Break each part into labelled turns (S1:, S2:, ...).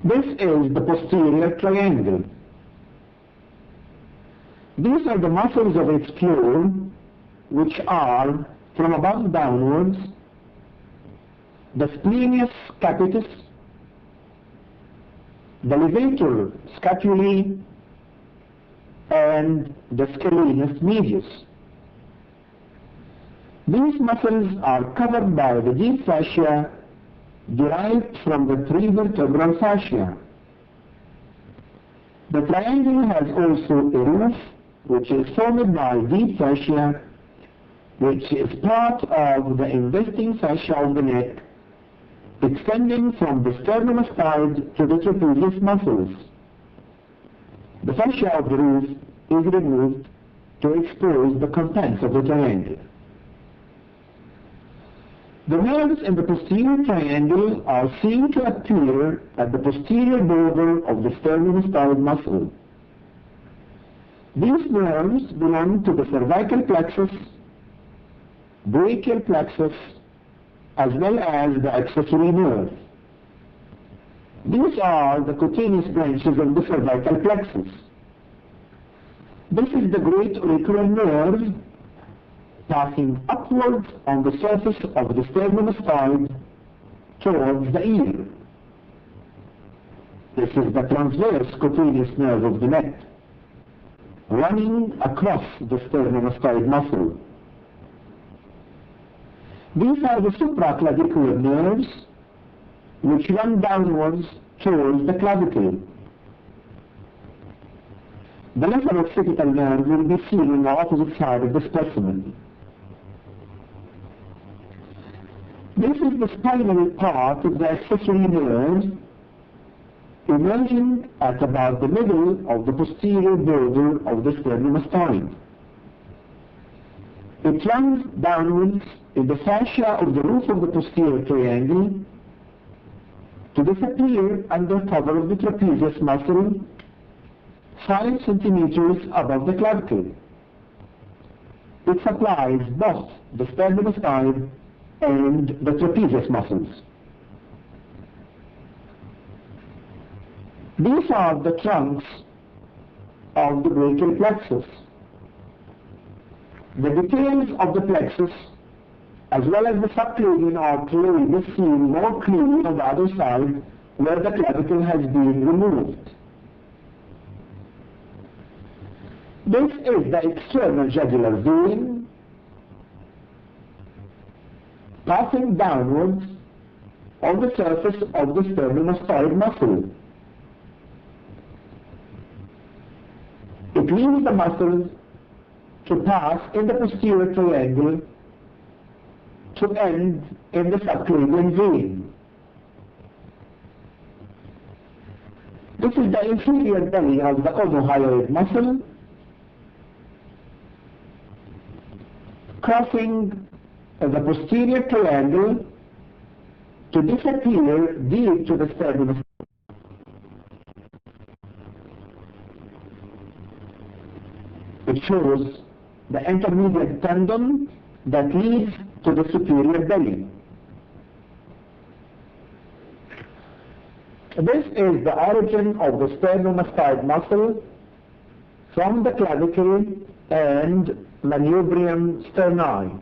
S1: This is the posterior triangle. These are the muscles of its floor, which are, from above downwards, the splenius capitis, the levator scapulae, and the scalenus medius. These muscles are covered by the deep fascia derived from the three vertebral fascia. The triangle has also a roof, which is formed by deep fascia, which is part of the investing fascia of the neck, extending from the sternomastoid to the trapezius muscles. The fascia of the roof is removed to expose the contents of the triangle. The nerves in the posterior triangle are seen to appear at the posterior border of the sternomastoid muscle. These nerves belong to the cervical plexus, brachial plexus, as well as the accessory nerve. These are the cutaneous branches of the cervical plexus. This is the great auricular nerve passing upwards on the surface of the sternomastoid towards the ear. This is the transverse cutaneous nerve of the neck, running across the sternomastoid muscle. These are the supraclavicular nerves, which run downwards towards the clavicle. The lesser occipital nerve will be seen on the opposite side of the specimen. This is the spinal part of the accessory nerve, emerging at about the middle of the posterior border of the sternomastoid. It runs downwards in the fascia of the roof of the posterior triangle to disappear under cover of the trapezius muscle 5 centimeters above the clavicle. It supplies both the sternomastoid and the trapezius muscles. These are the trunks of the brachial plexus. The details of the plexus, as well as the subclavian artery, will be seen more clearly on the other side, where the clavicle has been removed. This is the external jugular vein passing downwards on the surface of the sternomastoid muscle. It leaves the muscles to pass in the posterior triangle to end in the subclavian vein. This is the inferior belly of the omohyoid muscle, crossing the posterior triangle to disappear deep to the sternomastoid. It shows the intermediate tendon that leads to the superior belly. This is the origin of the sternomastoid muscle from the clavicle and manubrium sterni.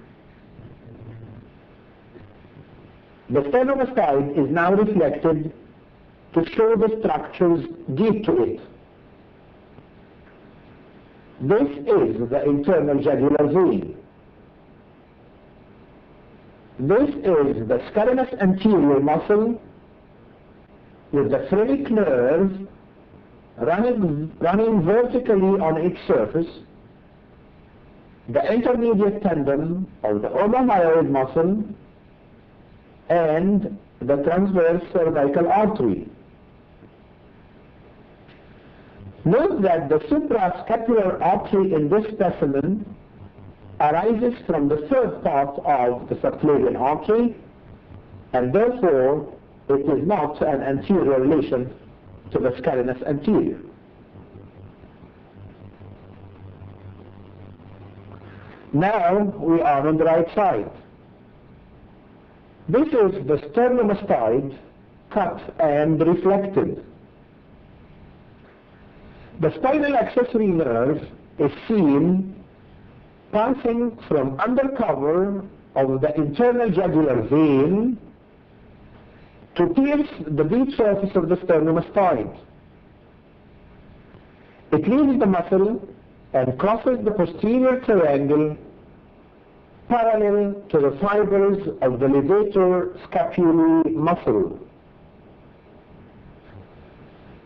S1: The sternomastoid is now reflected to show the structures deep to it. This is the internal jugular vein. This is the scalenus anterior muscle with the phrenic nerve running vertically on its surface, the intermediate tendon of the omohyoid muscle, and the transverse cervical artery. Note that the suprascapular artery in this specimen arises from the third part of the subclavian artery, and therefore it is not an anterior relation to the scalenus anterior. Now we are on the right side. This is the sternomastoid cut and reflected. The spinal accessory nerve is seen passing from undercover of the internal jugular vein to pierce the deep surface of the sternomastoid. It leaves the muscle and crosses the posterior triangle parallel to the fibers of the levator scapulae muscle.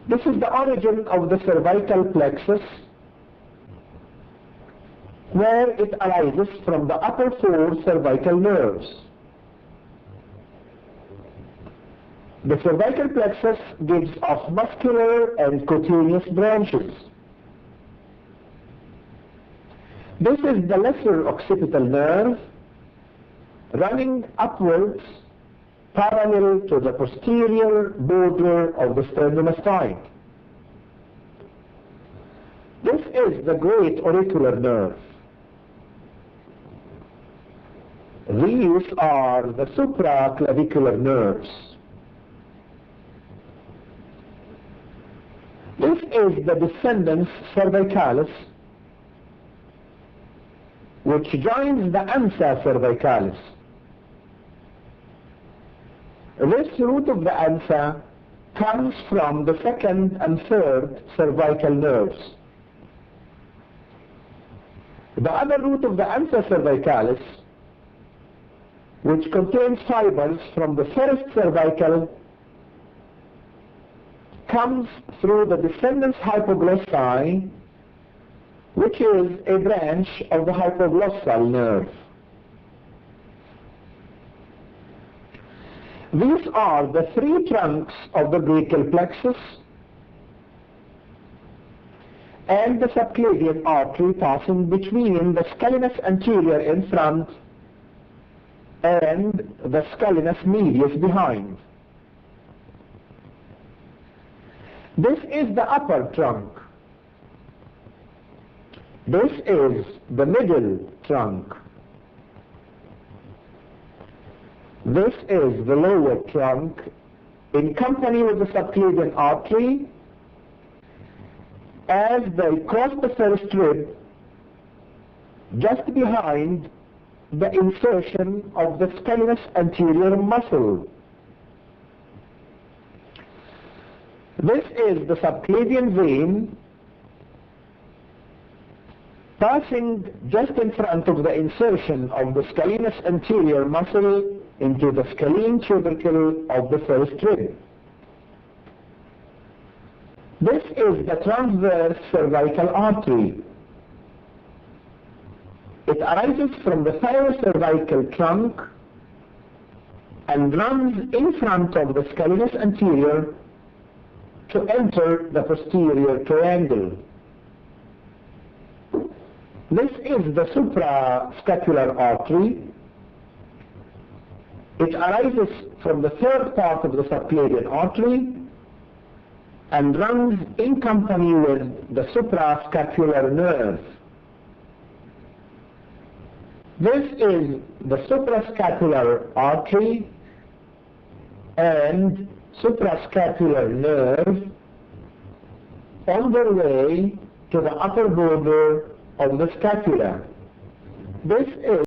S1: This is the origin of the cervical plexus, where it arises from the upper four cervical nerves. The cervical plexus gives off muscular and cutaneous branches. This is the lesser occipital nerve running upwards parallel to the posterior border of the sternomastoid. This is the great auricular nerve. These are the supraclavicular nerves. This is the descendens cervicalis, which joins the ansa cervicalis. This root of the ansa comes from the second and third cervical nerves. The other root of the ansa cervicalis, which contains fibers from the first cervical, comes through the descendens hypoglossi, which is a branch of the hypoglossal nerve. These are the three trunks of the brachial plexus and the subclavian artery passing between the scalenus anterior in front and the scalenus medius behind. This is the upper trunk. This is the middle trunk. This is the lower trunk in company with the subclavian artery as they cross the first rib just behind the insertion of the scalenus anterior muscle. This is the subclavian vein passing just in front of the insertion of the scalenus anterior muscle into the scalene tubercle of the first rib. This is the transverse cervical artery. It arises from the thyrocervical trunk and runs in front of the scalenus anterior to enter the posterior triangle. This is the suprascapular artery. It arises from the third part of the subclavian artery and runs in company with the suprascapular nerve. This is the suprascapular artery and suprascapular nerve on their way to the upper border of the scapula. This is